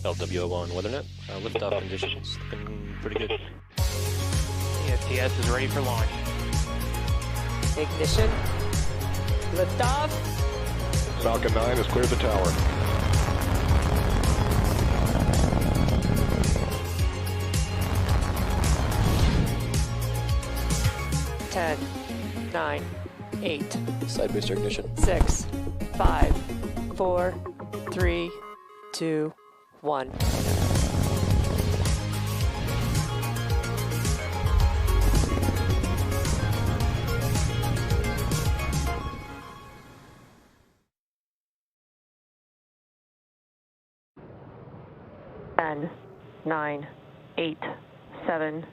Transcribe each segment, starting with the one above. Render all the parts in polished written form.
LWO1 WeatherNet. Liftoff conditions looking pretty good. ESTS is ready for launch. Ignition. Liftoff. Falcon 9 has cleared the tower. Ten, 9, 8, Side booster ignition. 6, 5, 4, 3, 2, 1. Ten, 9, 8, 7,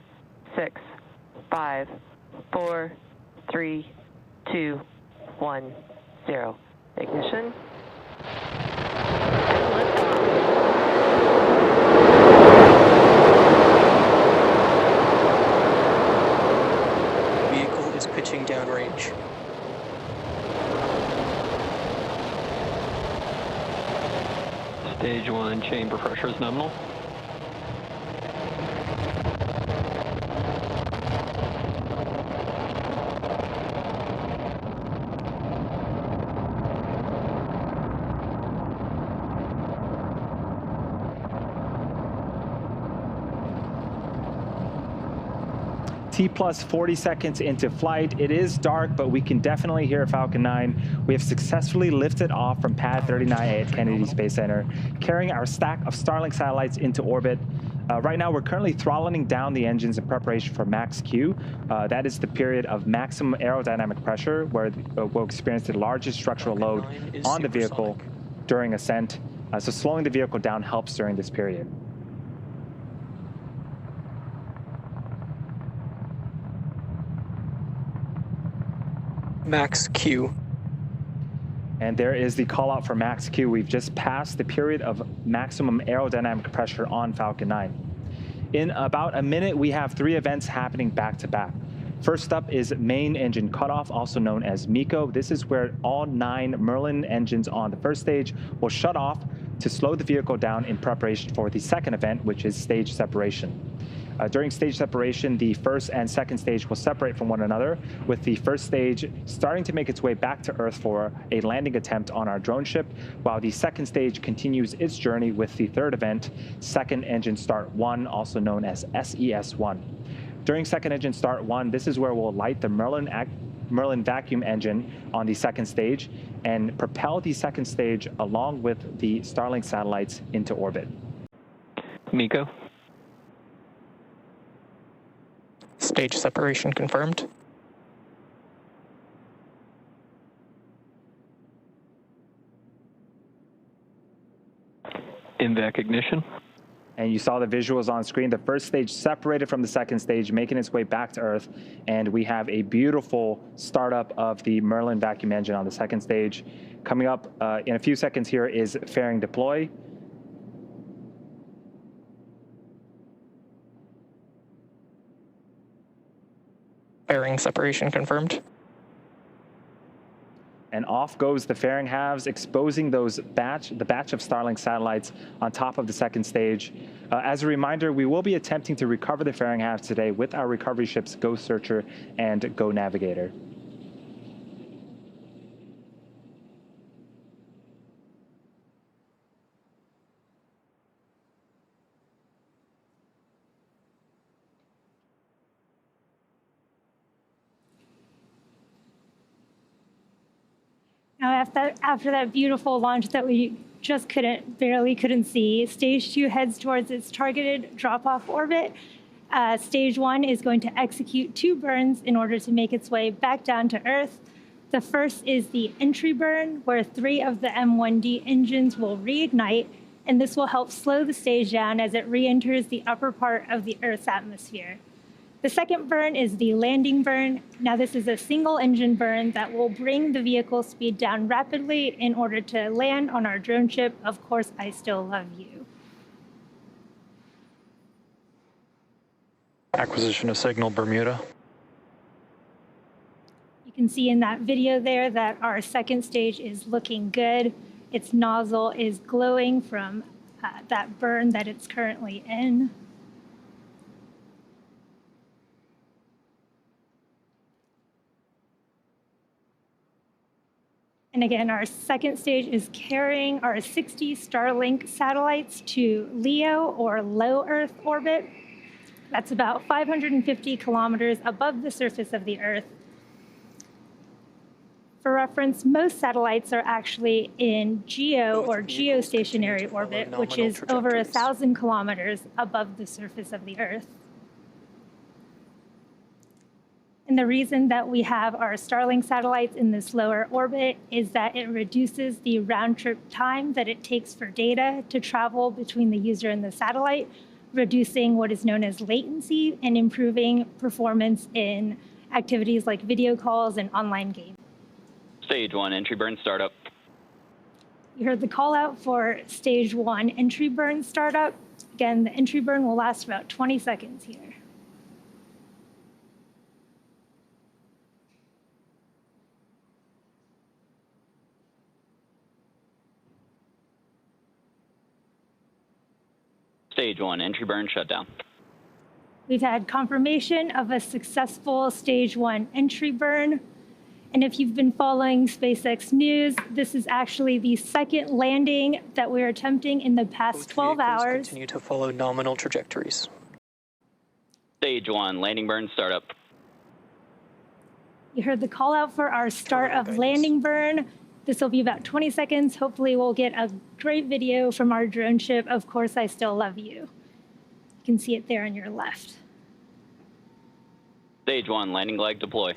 6, 5, 4, 3, 2, 1, 0. Ignition. Vehicle is pitching downrange. Stage 1 chamber pressure is nominal. T plus 40 seconds into flight. It is dark, but we can definitely hear Falcon 9. We have successfully lifted off from pad 39 at Kennedy Space Center, carrying our stack of Starlink satellites into orbit. Right now, we're currently throttling down the engines in preparation for max Q. That is the period of maximum aerodynamic pressure, where we'll experience the largest structural load on the vehicle during ascent. So slowing the vehicle down helps during this period. Max Q. And there is the call out for max Q. We've just passed the period of maximum aerodynamic pressure on Falcon 9. In about a minute, we have 3 events happening back to back. First up is main engine cutoff, also known as MECO. This is where all 9 Merlin engines on the first stage will shut off to slow the vehicle down in preparation for the second event, which is stage separation. During stage separation, the first and second stage will separate from one another, with the first stage starting to make its way back to Earth for a landing attempt on our drone ship, while the second stage continues its journey with the third event, Second Engine Start 1, also known as SES-1. During Second Engine Start 1, this is where we'll light the Merlin vacuum engine on the second stage and propel the second stage along with the Starlink satellites into orbit. MECO. Stage separation confirmed. INVAC ignition. And you saw the visuals on screen. The first stage separated from the second stage, making its way back to Earth. And we have a beautiful startup of the Merlin vacuum engine on the second stage. Coming up in a few seconds here is fairing deploy. Fairing separation confirmed. And off goes the fairing halves, exposing the batch of Starlink satellites on top of the second stage. As a reminder, we will be attempting to recover the fairing halves today with our recovery ships Go Searcher and Go Navigator. Now, after that beautiful launch that we just barely couldn't see, Stage 2 heads towards its targeted drop-off orbit. Stage 1 is going to execute 2 burns in order to make its way back down to Earth. The first is the entry burn, where 3 of the M1D engines will reignite, and this will help slow the stage down as it re-enters the upper part of the Earth's atmosphere. The second burn is the landing burn. Now, this is a single engine burn that will bring the vehicle speed down rapidly in order to land on our drone ship, Of Course I Still Love You. Acquisition of signal, Bermuda. You can see in that video there that our second stage is looking good. Its nozzle is glowing from that burn that it's currently in. And again, our second stage is carrying our 60 Starlink satellites to LEO, or low Earth orbit. That's about 550 kilometers above the surface of the Earth. For reference, most satellites are actually in GEO, or geostationary orbit, which is over 1,000 kilometers above the surface of the Earth. And the reason that we have our Starlink satellites in this lower orbit is that it reduces the round-trip time that it takes for data to travel between the user and the satellite, reducing what is known as latency and improving performance in activities like video calls and online games. Stage 1, entry burn startup. You heard the call out for stage 1 entry burn startup. Again, the entry burn will last about 20 seconds here. Stage 1, entry burn shutdown. We've had confirmation of a successful stage 1 entry burn. And if you've been following SpaceX news, this is actually the second landing that we're attempting in the past 12 hours. Continue to follow nominal trajectories. Stage 1, landing burn startup. You heard the call out for our start of landing burn. This will be about 20 seconds. Hopefully we'll get a great video from our drone ship, Of Course I Still Love You. You can see it there on your left. Stage 1, landing leg deploy.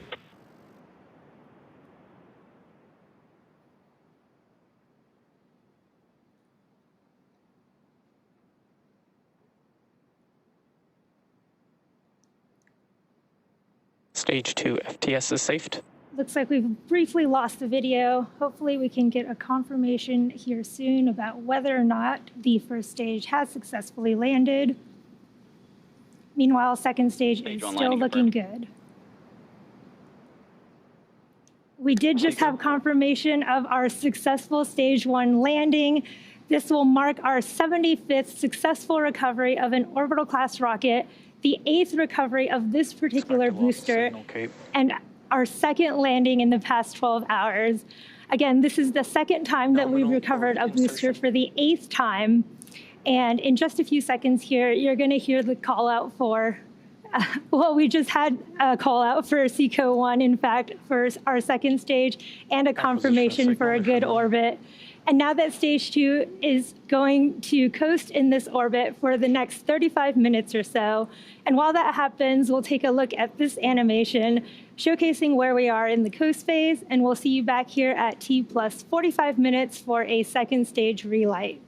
Stage 2 FTS is safed. Looks like we've briefly lost the video. Hopefully we can get a confirmation here soon about whether or not the first stage has successfully landed. Meanwhile, second stage is still looking good. We did just have confirmation of our successful stage 1 landing. This will mark our 75th successful recovery of an orbital class rocket, the 8th recovery of this particular booster, and our second landing in the past 12 hours. Again, this is the second time that we've recovered a booster for the 8th time. And in just a few seconds here, you're going to hear the call out for, well, we just had a call out for SECO 1, in fact, for our second stage, and a confirmation for a good orbit. And now that stage 2 is going to coast in this orbit for the next 35 minutes or so. And while that happens, we'll take a look at this animation showcasing where we are in the coast phase, and we'll see you back here at T plus 45 minutes for a second stage relight.